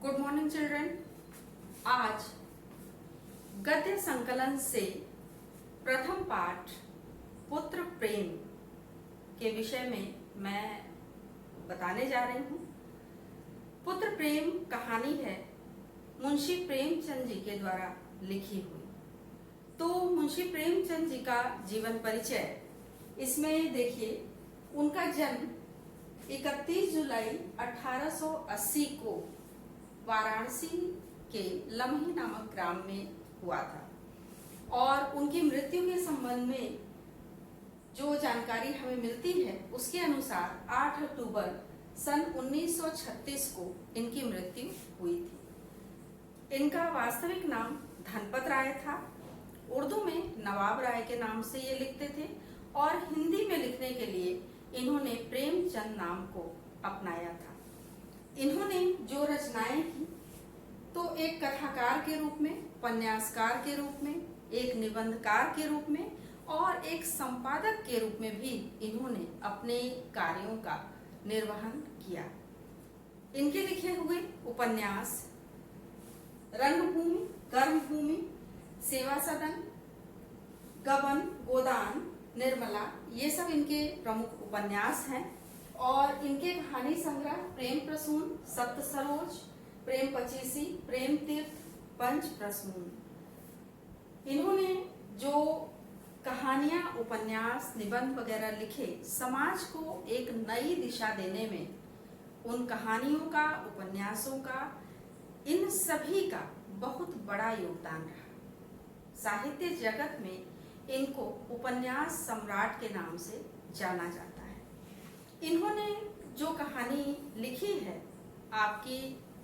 Good morning children. आज गद्य संकलन से प्रथम पाठ पुत्र प्रेम के विषय में मैं बताने जा रही हूँ। पुत्र प्रेम कहानी है मुंशी प्रेमचंद जी के द्वारा लिखी हुई। तो मुंशी प्रेमचंद जी का जीवन परिचय इसमें देखिए, उनका जन्म 31 जुलाई 1880 को वाराणसी के लम्ही नामक ग्राम में हुआ था और उनकी मृत्यु के संबंध में जो जानकारी हमें मिलती है उसके अनुसार 8 अक्टूबर सन 1936 को इनकी मृत्यु हुई थी। इनका वास्तविक नाम धनपत राय था। उर्दू में नवाब राय के नाम से ये लिखते थे और हिंदी में लिखने के लिए इन्होंने प्रेमचंद नाम को अपनाया था। इन्होंने जो रचनाएं की तो एक कथाकार के रूप में, उपन्यासकार के रूप में, एक निबंधकार के रूप में और एक संपादक के रूप में भी इन्होंने अपने कार्यों का निर्वहन किया। इनके लिखे हुए उपन्यास रंगभूमि, कर्मभूमि, सेवा सदन, गबन, गोदान, निर्मला, ये सब इनके प्रमुख उपन्यास हैं। और इनके कहानी संग्रह प्रेम प्रसून, सप्त सरोज, प्रेम पचीसी, प्रेम तीर्थ, पंच प्रसून, इन्होंने जो कहानियां, उपन्यास, निबंध वगैरह लिखे, समाज को एक नई दिशा देने में उन कहानियों का, उपन्यासों का, इन सभी का बहुत बड़ा योगदान रहा। साहित्य जगत में इनको उपन्यास सम्राट के नाम से जाना जाता है। इन्होंने जो कहानी लिखी है, आपकी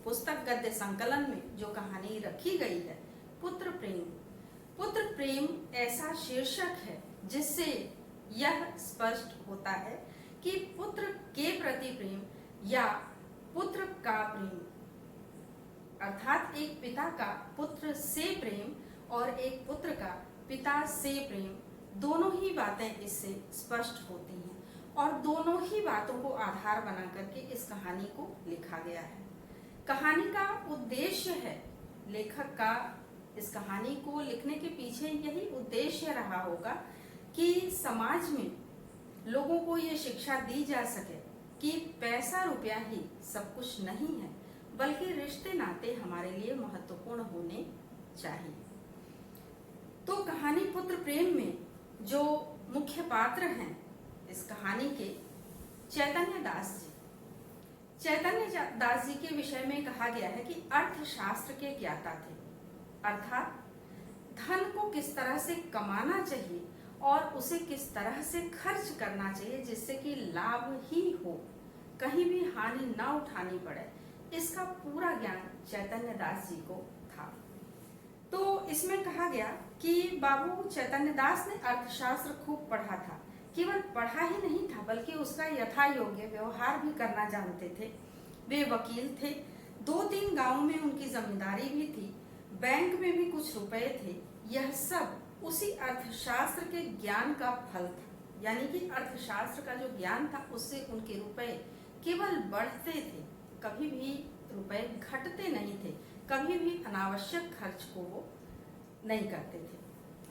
पुस्तक गद्य संकलन में जो कहानी रखी गई है, पुत्र प्रेम। पुत्र प्रेम ऐसा शीर्षक है जिससे यह स्पष्ट होता है कि पुत्र के प्रति प्रेम या पुत्र का प्रेम, अर्थात एक पिता का पुत्र से प्रेम और एक पुत्र का पिता से प्रेम, दोनों ही बातें इससे स्पष्ट होती हैं और दोनों ही बातों को आधार बना करके इस कहानी को लिखा गया है। कहानी का उद्देश्य है, लेखक का इस कहानी को लिखने के पीछे यही उद्देश्य रहा होगा कि समाज में लोगों को ये शिक्षा दी जा सके कि पैसा रुपया ही सब कुछ नहीं है, बल्कि रिश्ते नाते हमारे लिए महत्वपूर्ण होने चाहिए। तो कहानी पुत्र प्रेम में जो मुख्य पात्र हैं इस कहानी के, चैतन्य दास जी। चैतन्य दास जी के विषय में कहा गया है कि अर्थशास्त्र के ज्ञाता थे, अर्थात धन को किस तरह से कमाना चाहिए और उसे किस तरह से खर्च करना चाहिए जिससे कि लाभ ही हो, कहीं भी हानि न उठानी पड़े, इसका पूरा ज्ञान चैतन्य दास जी को था। तो इसमें कहा गया कि बाबू चैतन्य दास ने अर्थशास्त्र खूब पढ़ा था। केवल पढ़ा ही नहीं था बल्कि उसका यथा योग्य व्यवहार भी करना जानते थे। वे वकील थे, 2-3 गांवों में उनकी जमींदारी भी थी, बैंक में भी कुछ रुपए थे। यह सब उसी अर्थशास्त्र के ज्ञान का फल था, यानी कि अर्थशास्त्र का जो ज्ञान था उससे उनके रुपए केवल बढ़ते थे, कभी भी रुपए घटते नहीं थे, कभी भी अनावश्यक खर्च को वो नहीं करते थे,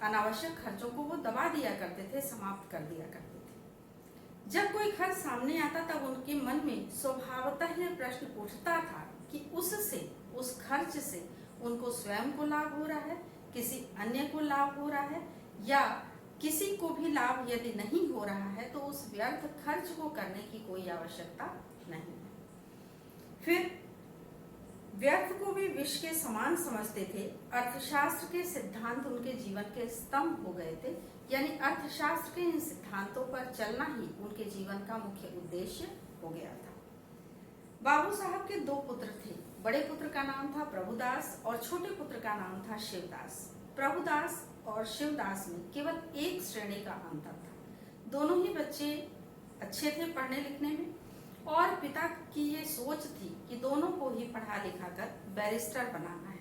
अनावश्यक खर्चों को वो दबा दिया करते थे, समाप्त कर दिया करते थे। जब कोई खर्च सामने आता तब उनके मन में स्वभावतः यह प्रश्न उठता था कि उससे, उस खर्च से उनको स्वयं को लाभ हो रहा है, किसी अन्य को लाभ हो रहा है, या किसी को भी लाभ यदि नहीं हो रहा है तो उस व्यर्थ खर्च को करने की कोई आवश्यकता नहीं है। फिर व्यर्थ को भी विष के समान समझते थे। अर्थशास्त्र के सिद्धांत उनके जीवन के स्तंभ हो गए थे, यानी अर्थशास्त्र के इन सिद्धांतों पर चलना ही उनके जीवन का मुख्य उद्देश्य हो गया था। बाबू साहब के 2 पुत्र थे। बड़े पुत्र का नाम था प्रभुदास और छोटे पुत्र का नाम था शिवदास। प्रभुदास और शिवदास में केवल एक श्रेणी का अंतर था। दोनों ही बच्चे अच्छे थे पढ़ने लिखने में और पिता की ये सोच थी कि दोनों को ही पढ़ा लिखा कर बैरिस्टर बनाना है।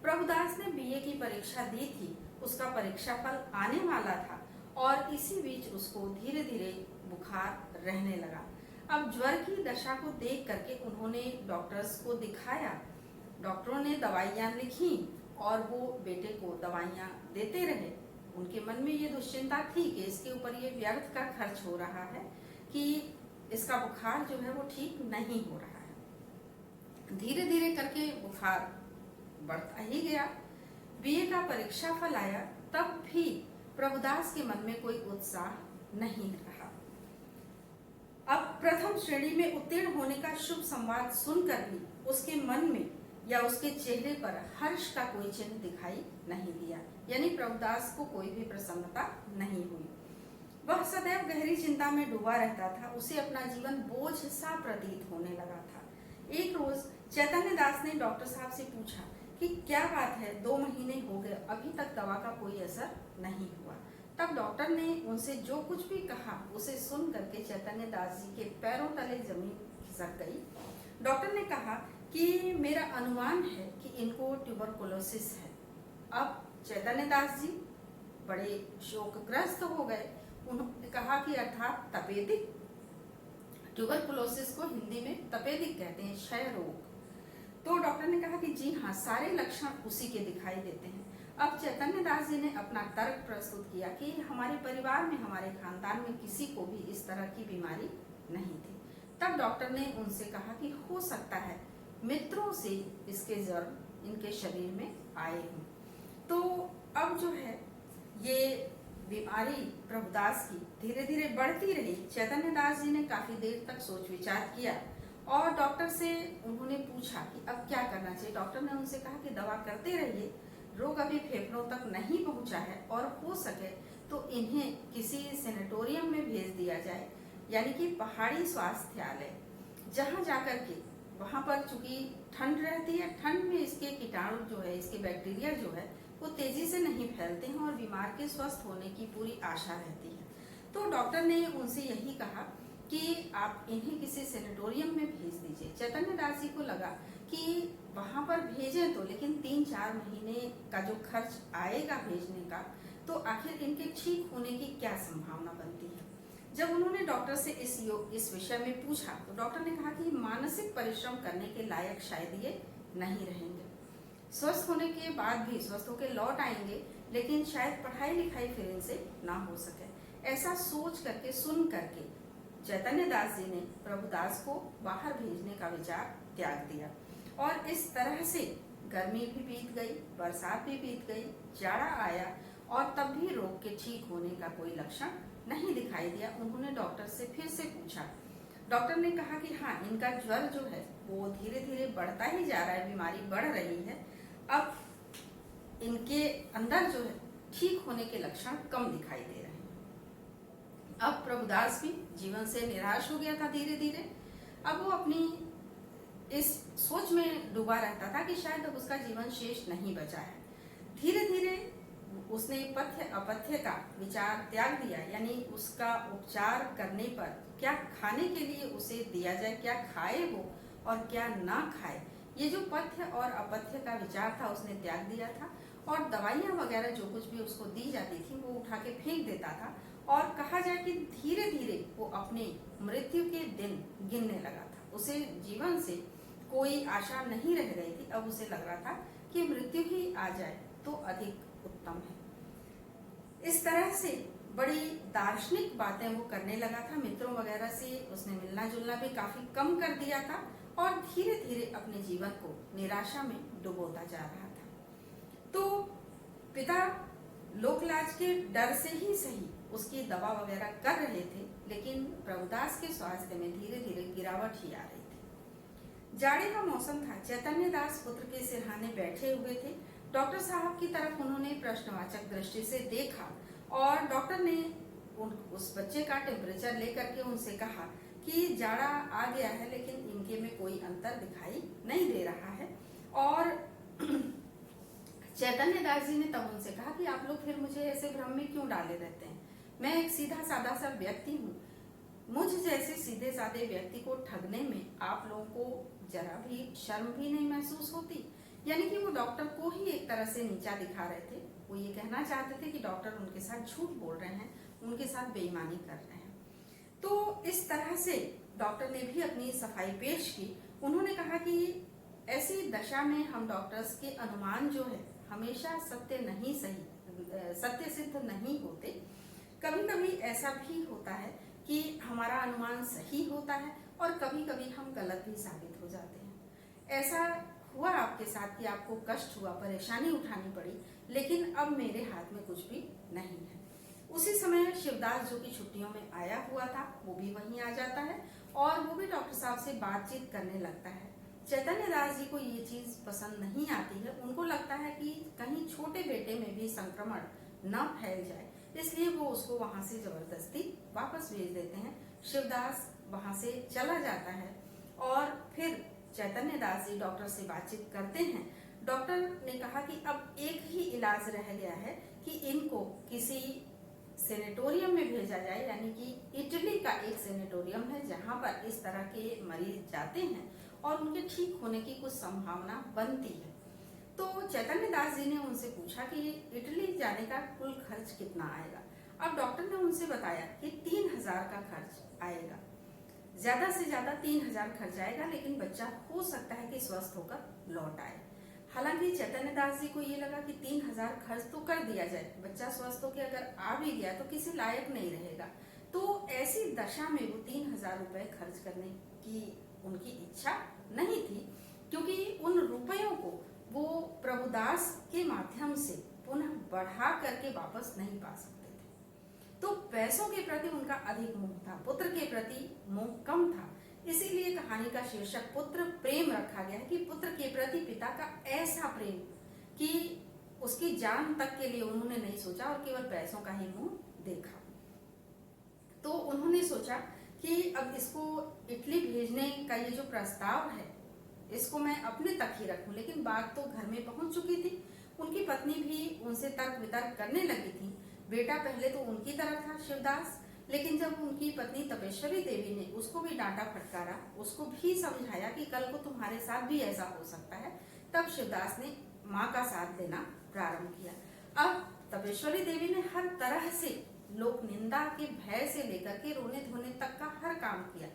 प्रभुदास ने बीए की परीक्षा दी थी, उसका परीक्षा फल आने वाला था और इसी बीच उसको धीरे धीरे बुखार रहने लगा। अब ज्वर की दशा को देख करके उन्होंने डॉक्टर्स को दिखाया डॉक्टरों ने दवाइयाँ लिखी और वो बेटे को दवाइयाँ देते रहे। उनके मन में ये दुश्चिंता थी कि इसके ऊपर ये व्यर्थ का खर्च हो रहा है, कि इसका बुखार जो है वो ठीक नहीं हो रहा है। धीरे धीरे करके बुखार बढ़ता ही गया। बीए का परीक्षा फल आया, तब भी प्रभुदास के मन में कोई उत्साह नहीं रहा। अब प्रथम श्रेणी में उत्तीर्ण होने का शुभ संवाद सुनकर भी उसके मन में या उसके चेहरे पर हर्ष का कोई चिन्ह दिखाई नहीं दिया, यानी प्रभुदास को कोई भी प्रसन्नता नहीं हुई। वह सदैव गहरी चिंता में डूबा रहता था। उसे अपना जीवन बोझ सा प्रतीत होने लगा था। एक रोज चैतन्य दास ने डॉक्टर साहब से पूछा कि क्या बात है, 2 महीने हो गए, अभी तक दवा का कोई असर नहीं हुआ। तब डॉक्टर ने उनसे जो कुछ भी कहा उसे सुन करके चैतन्य दास जी के पैरों तले जमीन खिसक गई। डॉक्टर ने कहा कि मेरा अनुमान है कि इनको ट्यूबरकुलोसिस है। अब चैतन्य दास जी बड़े शोकग्रस्त हो गए। उन्होंने कहा कि अर्थात तपेदिक, ट्यूबरकुलोसिस को हिंदी में तपेदिक कहते हैं, क्षय रोग। तो डॉक्टर ने कहा कि जी हाँ, सारे लक्षण उसी के दिखाई देते हैं। अब चैतन्य दास जी ने अपना तर्क प्रस्तुत किया कि हमारे परिवार में, हमारे खानदान में किसी को भी इस तरह की बीमारी नहीं थी। तब डॉक्टर ने उनसे कहा कि हो सकता है मित्रों से इसके जर्म इनके शरीर में आए हों। तो अब जो है ये बीमारी प्रभुदास की धीरे धीरे बढ़ती रही। चैतन्य दास जी ने काफी देर तक सोच विचार किया और डॉक्टर से उन्होंने पूछा कि अब क्या करना चाहिए। डॉक्टर ने उनसे कहा कि दवा करते रहिए, रोग अभी फेफड़ों तक नहीं पहुंचा है और हो सके तो इन्हें किसी सेनेटोरियम में भेज दिया जाए, यानी कि पहाड़ी स्वास्थ्यालय, जहां जाकर के वहां पर चूंकि ठंड रहती है, ठंड में इसके कीटाणु जो है, इसके बैक्टीरिया जो है वो तेजी से नहीं फैलते हैं और बीमार के स्वस्थ होने की पूरी आशा रहती है। तो डॉक्टर ने उनसे यही कहा कि आप इन्हें किसी सेनेटोरियम में भेज दीजिए। चैतन्य दास जी को लगा कि वहां पर भेजें तो, लेकिन 3-4 महीने का जो खर्च आएगा भेजने का, तो आखिर इनके ठीक होने की क्या संभावना बनती है। जब उन्होंने डॉक्टर से इस विषय में पूछा तो डॉक्टर ने कहा कि मानसिक परिश्रम करने के लायक शायद ये नहीं रहेंगे। स्वस्थ होने के बाद भी स्वस्थ होकर लौट आएंगे, लेकिन शायद पढ़ाई लिखाई फिर इनसे ना हो सके। ऐसा सोच करके, सुन करके चैतन्य दास जी ने प्रभुदास को बाहर भेजने का विचार त्याग दिया। और इस तरह से गर्मी भी बीत गई, बरसात भी बीत गई, जाड़ा आया और तब भी रोग के ठीक होने का कोई लक्षण नहीं दिखाई दिया। उन्होंने डॉक्टर से फिर से पूछा। डॉक्टर ने कहा कि हाँ, इनका ज्वर जो है वो धीरे धीरे बढ़ता ही जा रहा है, बीमारी बढ़ रही है। अब इनके अंदर जो है ठीक होने के लक्षण कम दिखाई दे रहे हैं। अब प्रभुदास भी जीवन से निराश हो गया था धीरे धीरे। अब वो अपनी इस सोच में डूबा रहता था कि शायद अब उसका जीवन शेष नहीं बचा है। धीरे धीरे उसने पथ्य अपथ्य का विचार त्याग दिया, यानी उसका उपचार करने पर क्या खाने के लिए उसे दिया जाए, क्या खाए वो और क्या ना खाए, ये जो पथ्य और अपथ्य का विचार था उसने त्याग दिया था। और दवाइयाँ वगैरह जो कुछ भी उसको दी जाती थी वो उठा के फेंक देता था। और कहा जाए कि धीरे धीरे वो अपने मृत्यु के दिन गिनने लगा था। उसे जीवन से कोई आशा नहीं रह गई थी। अब उसे लग रहा था कि मृत्यु ही आ जाए तो अधिक उत्तम है। इस तरह से बड़ी दार्शनिक बातें वो करने लगा था। मित्रों वगैरह से उसने मिलना जुलना भी काफी कम कर दिया था और धीरे धीरे अपने जीवन को निराशा में डुबोता जा रहा था। तो पिता लोकलाज के डर से ही सही उसकी दवा वगैरह कर रहे थे, लेकिन प्रभुदास के स्वास्थ्य में धीरे धीरे गिरावट ही आ रही थी। जाड़े का मौसम था। चैतन्य दास पुत्र के सिरहाने बैठे हुए थे। डॉक्टर साहब की तरफ उन्होंने प्रश्नवाचक दृष्टि से देखा और डॉक्टर ने उस बच्चे का टेम्परेचर लेकर के उनसे कहा कि जाड़ा आ गया है, लेकिन इनके में कोई अंतर दिखाई नहीं दे रहा है। और चैतन्य दास जी ने तब उनसे कहा कि आप लोग फिर मुझे ऐसे भ्रम में क्यों डाले रहते हैं। मैं एक सीधा सादा सा व्यक्ति हूँ। मुझ जैसे सीधे साधे व्यक्ति को ठगने में आप लोगों को जरा भी शर्म भी नहीं महसूस होती। यानी कि वो डॉक्टर को ही एक तरह से नीचा दिखा रहे थे। वो ये कहना चाहते थे कि डॉक्टर उनके साथ झूठ बोल रहे हैं, उनके साथ बेईमानी कर रहे हैं। तो इस तरह से डॉक्टर ने भी अपनी सफाई पेश की। उन्होंने कहा कि ऐसी दशा में हम डॉक्टर्स के अनुमान जो है हमेशा सत्य सिद्ध नहीं होते। कभी कभी ऐसा भी होता है कि हमारा अनुमान सही होता है और कभी कभी हम गलत भी साबित हो जाते हैं। ऐसा हुआ आपके साथ कि आपको कष्ट हुआ, परेशानी उठानी पड़ी, लेकिन अब मेरे हाथ में कुछ भी नहीं है। उसी समय शिवदास जो कि छुट्टियों में आया हुआ था वो भी वहीं आ जाता है और वो भी डॉक्टर साहब से बातचीत करने लगता है। चैतन्य दास जी को ये चीज पसंद नहीं आती है। उनको लगता है कि कहीं छोटे बेटे में भी संक्रमण न फैल जाए, इसलिए वो उसको वहां से जबरदस्ती वापस भेज देते हैं। शिवदास वहां से चला जाता है और फिर चैतन्य दास जी डॉक्टर से बातचीत करते हैं। डॉक्टर ने कहा कि अब एक ही इलाज रह गया है कि इनको किसी सेनेटोरियम में भेजा जाए, यानी कि इटली का एक सेनेटोरियम है जहां पर इस तरह के मरीज जाते हैं और उनके ठीक होने की कुछ संभावना बनती है। तो चैतन्य दास जी ने उनसे पूछा कि इटली जाने का कुल खर्च कितना आएगा। अब डॉक्टर ने उनसे बताया कि 3000 का खर्च आएगा, ज्यादा से ज्यादा 3000 खर्च आएगा, लेकिन बच्चा हो सकता है कि स्वस्थ होकर लौट आए। हालांकि चैतन्य दास जी को ये लगा कि 3000 खर्च तो कर दिया जाए, बच्चा स्वस्थ होकर अगर आ भी गया तो किसी लायक नहीं रहेगा। तो ऐसी दशा में वो 3000 रुपए खर्च करने की उनकी इच्छा नहीं थी, क्योंकि उन रुपयों को वो प्रभुदास के माध्यम से पुनः बढ़ा करके वापस नहीं पा सकते थे। तो पैसों के प्रति उनका अधिक मोह था, पुत्र के प्रति मोह कम था। इसीलिए कहानी का शीर्षक पुत्र प्रेम रखा गया है कि पुत्र के प्रति पिता का ऐसा प्रेम कि उसकी जान तक के लिए उन्होंने नहीं सोचा और केवल पैसों का ही मुंह देखा। तो उन्होंने सोचा कि अब इसको इटली भेजने का ये जो प्रस्ताव है इसको मैं अपने तक ही रखूं, लेकिन बात तो घर में पहुंच चुकी थी। उनकी पत्नी भी उनसे तर्क वितर्क करने लगी थी। बेटा पहले तो उनकी तरफ था शिवदास, लेकिन जब उनकी पत्नी तपेश्वरी देवी ने उसको भी डांटा फटकारा, उसको भी समझाया कि कल को तुम्हारे साथ भी ऐसा हो सकता है, तब शिवदास ने माँ का साथ देना प्रारंभ किया। अब तपेश्वरी देवी ने हर तरह से लोक निंदा के भय से लेकर के रोने धोने तक का हर काम किया।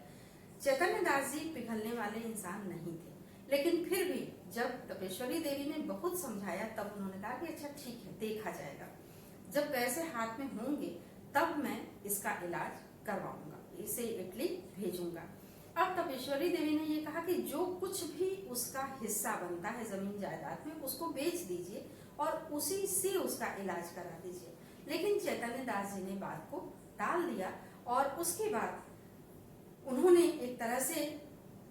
चैतन्य दास जी पिघलने वाले इंसान नहीं थे, लेकिन फिर भी जब तपेश्वरी देवी ने बहुत समझाया तब उन्होंने कहा कि अच्छा ठीक है, देखा जाएगा, जब पैसे हाथ में होंगे तब मैं इसका इलाज करवाऊंगा, इसे इटली भेजूंगा। अब तपेश्वरी देवी ने ये कहा कि जो कुछ भी उसका हिस्सा बनता है जमीन जायदाद में उसको बेच दीजिए और उसी से उसका इलाज करा दीजिए। लेकिन चैतन्य दास जी ने बात को टाल दिया और उसके बाद उन्होंने एक तरह से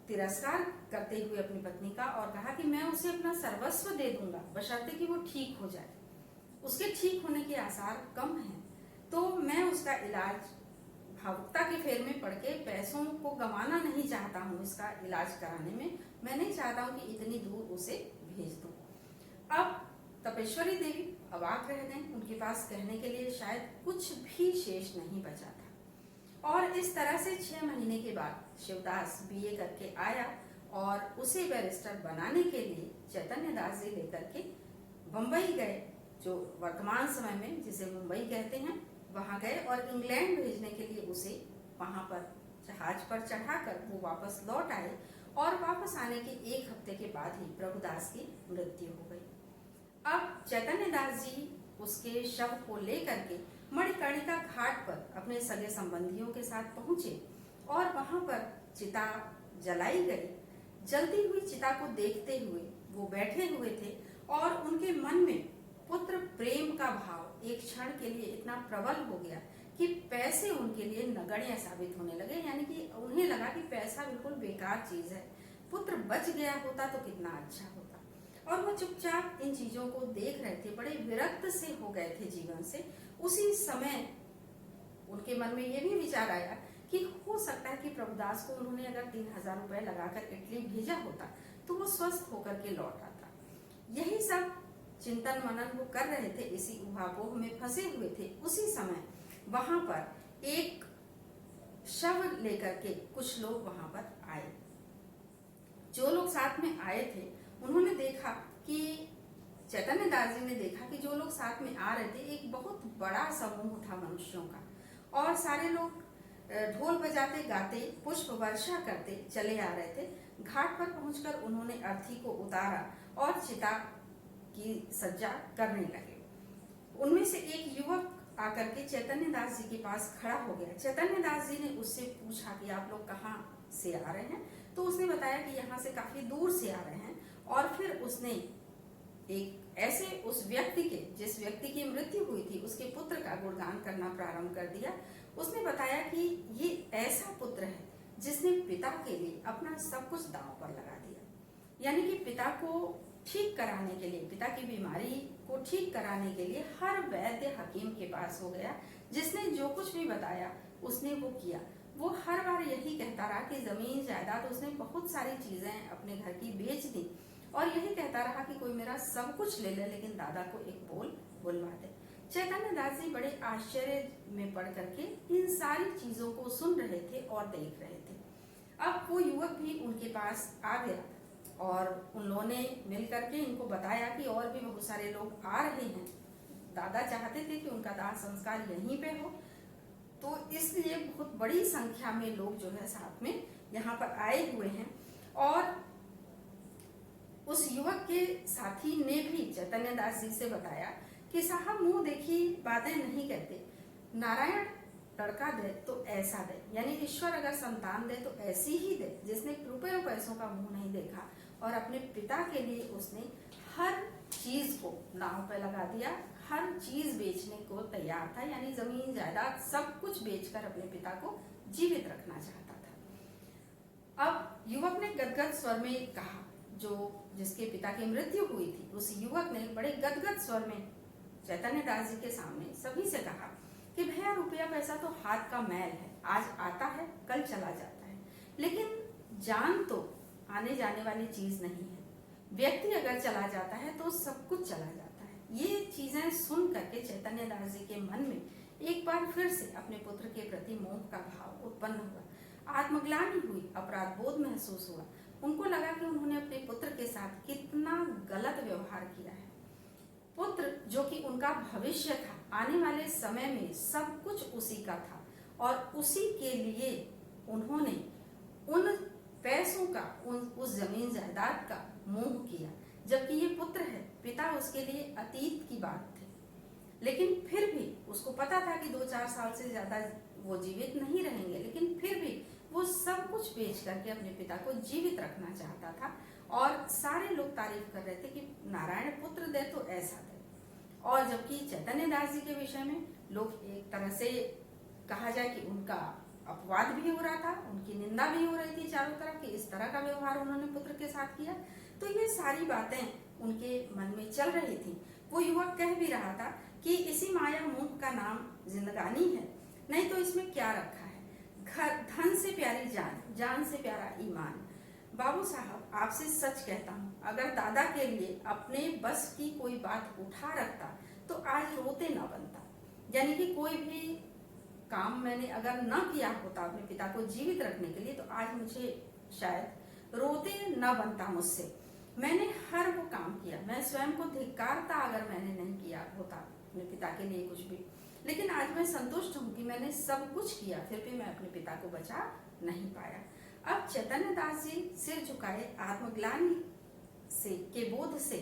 तिरस्कार करते हुए अपनी पत्नी का और कहा कि मैं उसे अपना सर्वस्व दे दूंगा बशर्ते कि वो ठीक हो जाए। उसके ठीक होने के आसार कम हैं, तो मैं उसका इलाज भावुकता के फेर में पड़ के पैसों को गंवाना नहीं चाहता हूँ। इसका इलाज कराने में मैं नहीं चाहता हूँ कि इतनी दूर उसे भेज दूं। अब तपेश्वरी देवी अवाक रह गई, उनके पास कहने के लिए शायद कुछ भी शेष नहीं बचा था। और इस तरह से 6 महीने के बाद शिवदास बीए करके आया और उसे बैरिस्टर बनाने के लिए चैतन्य दास जी लेकर के बंबई गए, जो वर्तमान समय में जिसे मुंबई कहते हैं, वहां गए और इंग्लैंड भेजने के लिए उसे वहां पर जहाज पर चढ़ाकर वो वापस लौट आए और वापस आने के 1 हफ्ते के बाद ही प्रभुदास की मृत्यु हो गई। अब चैतन्य दास जी उसके शव को लेकर के मणिकर्णिका घाट पर अपने सगे संबंधियों के साथ पहुंचे और वहां पर चिता जलाई गई। जलती हुई चिता को देखते हुए वो बैठे हुए थे और उनके मन में पुत्र प्रेम का भाव एक क्षण के लिए इतना प्रबल हो गया कि पैसे उनके लिए नगण्य साबित होने लगे। यानी कि उन्हें लगा कि पैसा बिल्कुल बेकार चीज है, पुत्र बच गया होता तो कितना अच्छा होता। और वो चुपचाप इन चीजों को देख रहे थे, बड़े विरक्त से हो गए थे जीवन से। उसी समय उनके मन में ये भी विचार आया कि हो सकता है कि प्रभुदास को उन्होंने अगर 3000 रुपए लगाकर इटली भेजा होता तो वो स्वस्थ होकर के लौट आता। यही सब चिंतन मनन वो कर रहे थे, इसी उहापोह में फंसे हुए थे। उसी समय वहां पर एक शव लेकर के कुछ लोग वहां पर आए। जो लोग साथ में आए थे उन्होंने देखा कि चैतन्य दास जी ने देखा कि जो लोग साथ में आ रहे थे एक बहुत बड़ा समूह था मनुष्यों का, और सारे लोग ढोल बजाते गाते पुष्प वर्षा करते चले आ रहे थे। घाट पर पहुंचकर उन्होंने अर्थी को उतारा और चिता की सज्जा करने लगे। उनमें से एक युवक आकर के चैतन्य दास जी के पास खड़ा हो गया। चैतन्य दास जी ने उससे पूछा कि आप लोग कहाँ से आ रहे हैं? तो उसने बताया कि यहाँ से काफी दूर से आ रहे हैं। और फिर उसने एक ऐसे उस व्यक्ति के, जिस व्यक्ति की मृत्यु हुई थी, उसके पुत्र का गुणगान करना प्रारंभ कर दिया। उसने बताया कि ये ऐसा पुत्र है जिसने पिता के लिए अपना सब कुछ दांव पर लगा दिया। यानी कि पिता को ठीक कराने के लिए, पिता की बीमारी को ठीक कराने के लिए हर वैद्य हकीम के पास हो गया। जिसने जो कुछ भी बताया उसने वो किया। वो हर बार यही कहता रहा कि जमीन जायदाद, उसने बहुत सारी चीजें अपने घर की बेच दी और यही कहता रहा कि कोई मेरा सब कुछ ले ले लेकिन दादा को एक बोल बुलवा दे। चैतन्य दास जी बड़े आश्चर्य में पड़ करके इन सारी चीजों को सुन रहे थे और देख रहे थे। अब वो युवक भी उनके पास आ गया और उन लोगों ने मिल करके इनको बताया कि और भी बहुत सारे लोग आ रहे हैं। दादा चाहते थे कि उनका दाह संस्कार यहीं पे हो, तो इसलिए बहुत बड़ी संख्या में लोग जो है साथ में यहाँ पर आए हुए हैं। और उस युवक के साथी ने भी चैतन्य दास जी से बताया कि साहब मुंह देखी बातें नहीं कहते, नारायण लड़का दे तो ऐसा दे, यानी ईश्वर अगर संतान दे तो ऐसी ही दे जिसने रुपये पैसों का मुंह नहीं देखा। और अपने पिता के लिए उसने हर चीज को नाव पे लगा दिया, हर चीज बेचने को तैयार था, यानी जमीन जायदाद सब कुछ बेचकर अपने पिता को जीवित रखना चाहता था। अब युवक ने गदगद स्वर में कहा, जो जिसके पिता की मृत्यु हुई थी, उस युवक ने बड़े गदगद स्वर में चैतन्य दास जी के सामने सभी से कहा कि भैया रुपया पैसा तो हाथ का मैल है, आज आता है कल चला जाता है, लेकिन जान तो आने जाने वाली चीज नहीं है। व्यक्ति अगर चला जाता है तो सब कुछ चला जाता है। ये चीजें सुन करके चैतन्य दास जी के मन में एक बार फिर से अपने पुत्र के प्रति मोह का भाव उत्पन्न हुआ, आत्मग्लानि हुई, अपराध बोध महसूस हुआ। उनको लगा कि उन्होंने अपने पुत्र के साथ कितना गलत व्यवहार किया है। पुत्र जो कि उनका भविष्य था, आने वाले समय में सब कुछ उसी का था और उसी के लिए उन्होंने उन पैसों का, उस जमीन जायदाद का मोह किया, जबकि ये पुत्र है, पिता उसके लिए अतीत की बात थी। लेकिन फिर भी उसको पता था कि 2-4 साल से ज्यादा वो जीवित नहीं रहेंगे, लेकिन फिर भी वो सब कुछ बेच करके अपने पिता को जीवित रखना चाहता था। और सारे लोग तारीफ कर रहे थे कि नारायण पुत्र दे तो ऐसा दे। और जबकि चैतन्य दास जी के विषय में लोग एक तरह से कहा जाए कि उनका अपवाद भी हो रहा था, उनकी निंदा भी हो रही थी चारों तरफ कि इस तरह का व्यवहार उन्होंने पुत्र के साथ किया। तो ये सारी बातें उनके मन में चल रही थी। वो युवक कह भी रहा था कि इसी माया मोह का नाम जिंदगानी है, नहीं तो इसमें क्या रखा है। घर धन से प्यारी जान, जान से प्यारा ईमान। बाबू साहब आपसे सच कहता हूँ, अगर दादा के लिए अपने बस की कोई बात उठा रखता तो आज रोते न बनता। यानी कि कोई भी काम मैंने अगर न किया होता अपने पिता को जीवित रखने के लिए तो आज मुझे शायद रोते न बनता मुझसे। मैंने हर वो काम किया, मैं स्वयं को धिक्कारता अगर मैंने नहीं किया होता अपने पिता के लिए कुछ भी। लेकिन आज मैं संतुष्ट हूँ कि मैंने सब कुछ किया, फिर भी मैं अपने पिता को बचा नहीं पाया। अब चैतन्य दास जी सिर झुकाए आत्मग्लानि से के बोध से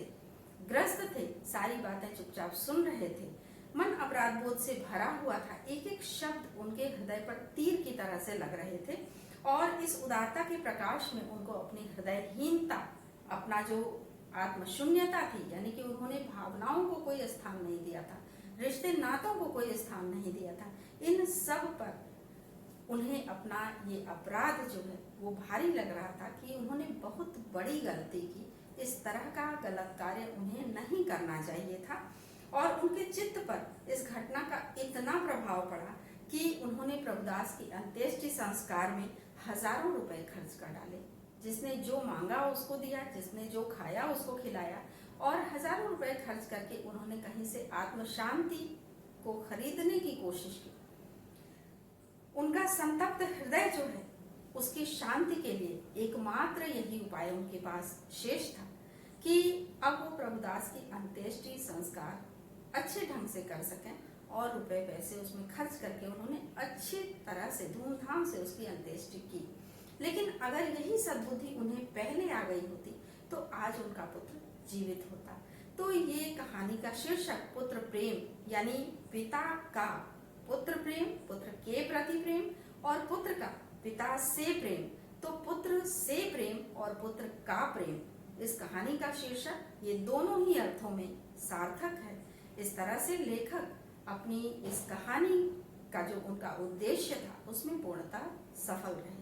ग्रस्त थे, सारी बातें चुपचाप सुन रहे थे। मन अपराध बोध से भरा हुआ था, एक एक शब्द उनके हृदय पर तीर की तरह से लग रहे थे। और इस उदारता के प्रकाश में उनको अपनी हृदयहीनता, अपना जो आत्मशून्यता थी, यानी कि उन्होंने भावनाओं को कोई स्थान नहीं दिया था, रिश्ते नातों को कोई स्थान नहीं दिया था, इन सब पर उन्हें अपना ये अपराध जो है वो भारी लग रहा था कि उन्होंने बहुत बड़ी गलती की। इस तरह का गलत कार्य उन्हें नहीं करना चाहिए था। और उनके चित्त पर इस घटना का इतना प्रभाव पड़ा कि उन्होंने प्रभुदास की अंत्येष्टि संस्कार में हजारों रुपए खर्च कर डाले। जिसने जो मांगा उसको दिया, जिसने जो खाया उसको खिलाया, और हजारों रुपए खर्च करके उन्होंने कहीं से आत्म शांति को खरीदने की कोशिश की। उनका संतप्त हृदय जो है उसकी शांति के लिए एकमात्र यही उपाय उनके पास शेष था कि अब वो प्रभुदास की अंत्येष्टि संस्कार अच्छे ढंग से कर सकें। और रुपए पैसे उसमें खर्च करके उन्होंने अच्छी तरह से धूमधाम से उसकी अंत्येष्टि की। लेकिन अगर यही सद्बुद्धि उन्हें पहले आ गई होती तो आज उनका पुत्र जीवित होता। तो ये कहानी का शीर्षक पुत्र प्रेम यानी पिता का पुत्र प्रेम, पुत्र के प्रति प्रेम और पुत्र का पिता से प्रेम। तो पुत्र से प्रेम और पुत्र का प्रेम, इस कहानी का शीर्षक ये दोनों ही अर्थों में सार्थक है। इस तरह से लेखक अपनी इस कहानी का जो उनका उद्देश्य था उसमें पूर्णतः सफल रहे।